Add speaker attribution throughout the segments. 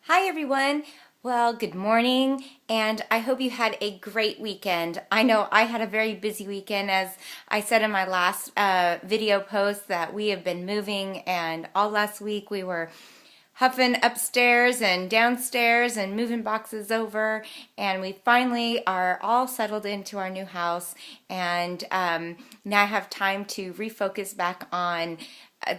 Speaker 1: Hi everyone. Well, good morning, and I hope you had a great weekend. I know I had a very busy weekend, as I said in my last video post that we have been moving, and all last week we were huffing upstairs and downstairs and moving boxes over, and we finally are all settled into our new house, and now I have time to refocus back on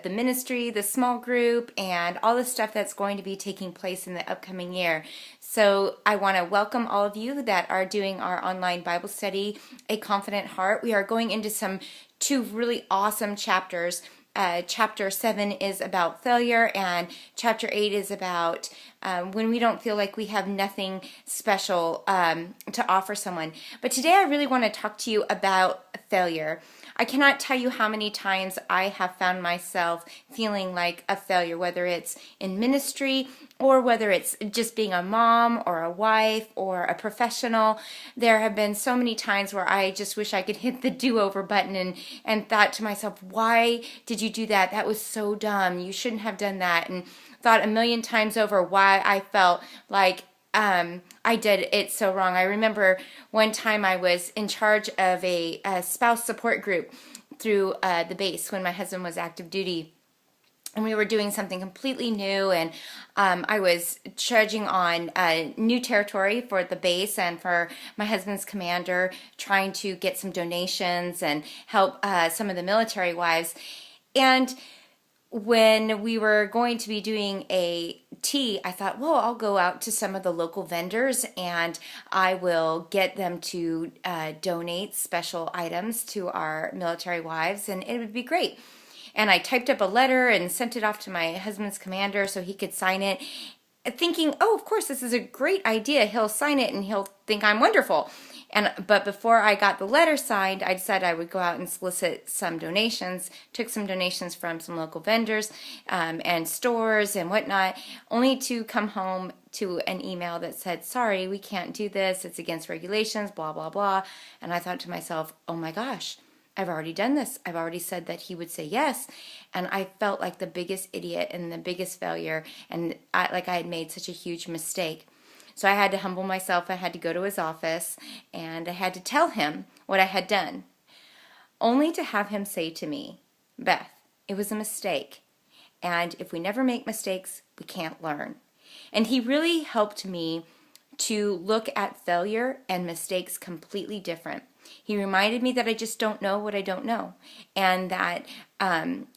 Speaker 1: the ministry, the small group, and all the stuff that's going to be taking place in the upcoming year. So I want to welcome all of you that are doing our online Bible study, A Confident Heart. We are going into two really awesome chapters. Chapter 7 is about failure, and chapter 8 is about when we don't feel like we have nothing special to offer someone. But today I really want to talk to you about failure. I cannot tell you how many times I have found myself feeling like a failure, whether it's in ministry or whether it's just being a mom or a wife or a professional. There have been so many times where I just wish I could hit the do-over button and thought to myself, why did you do that? That was so dumb. You shouldn't have done that. And thought a million times over why I felt like I did it so wrong. I remember one time I was in charge of a spouse support group through the base when my husband was active duty. And we were doing something completely new, and I was charging on new territory for the base and for my husband's commander, trying to get some donations and help some of the military wives. And when we were going to be doing a tea, I thought, well, I'll go out to some of the local vendors and I will get them to donate special items to our military wives, and it would be great. And I typed up a letter and sent it off to my husband's commander so he could sign it, thinking, oh, of course, this is a great idea. He'll sign it and he'll think I'm wonderful. But before I got the letter signed, I decided I would go out and solicit some donations, took some donations from some local vendors and stores and whatnot, only to come home to an email that said, sorry, we can't do this. It's against regulations, blah, blah, blah. And I thought to myself, oh my gosh, I've already done this. I've already said that he would say yes. And I felt like the biggest idiot and the biggest failure, and like I had made such a huge mistake. So I had to humble myself. I had to go to his office, and I had to tell him what I had done, only to have him say to me, Beth, it was a mistake. And if we never make mistakes, we can't learn. And he really helped me to look at failure and mistakes completely different. He reminded me that I just don't know what I don't know, and that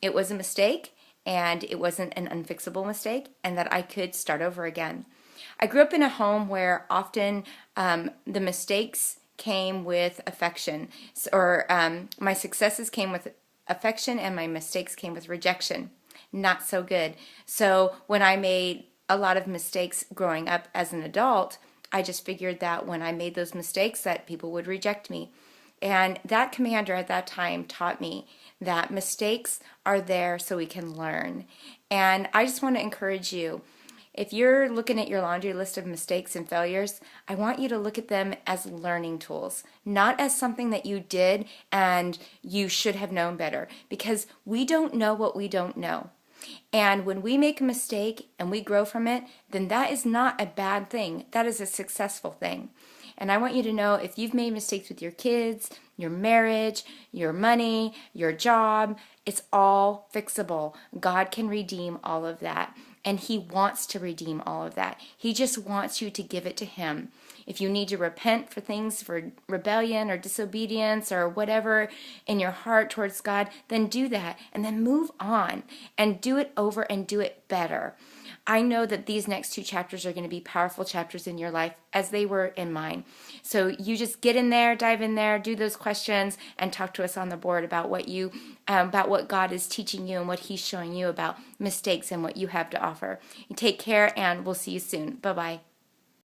Speaker 1: it was a mistake, and it wasn't an unfixable mistake, and that I could start over again. I grew up in a home where often the mistakes came with affection, or my successes came with affection and my mistakes came with rejection. Not so good. So when I made a lot of mistakes growing up as an adult, I just figured that when I made those mistakes that people would reject me. And that commander at that time taught me that mistakes are there so we can learn. And I just want to encourage you, if you're looking at your laundry list of mistakes and failures, I want you to look at them as learning tools, not as something that you did and you should have known better, because we don't know what we don't know. And when we make a mistake and we grow from it, then that is not a bad thing. That is a successful thing. And I want you to know, if you've made mistakes with your kids, your marriage, your money, your job, it's all fixable. God can redeem all of that. And He wants to redeem all of that. He just wants you to give it to Him. If you need to repent for things, for rebellion or disobedience or whatever in your heart towards God, then do that. And then move on and do it over and do it better. I know that these next two chapters are going to be powerful chapters in your life, as they were in mine. So you just get in there, dive in there, do those questions, and talk to us on the board about what God is teaching you and what He's showing you about mistakes and what you have to offer. You take care, and we'll see you soon. Bye-bye.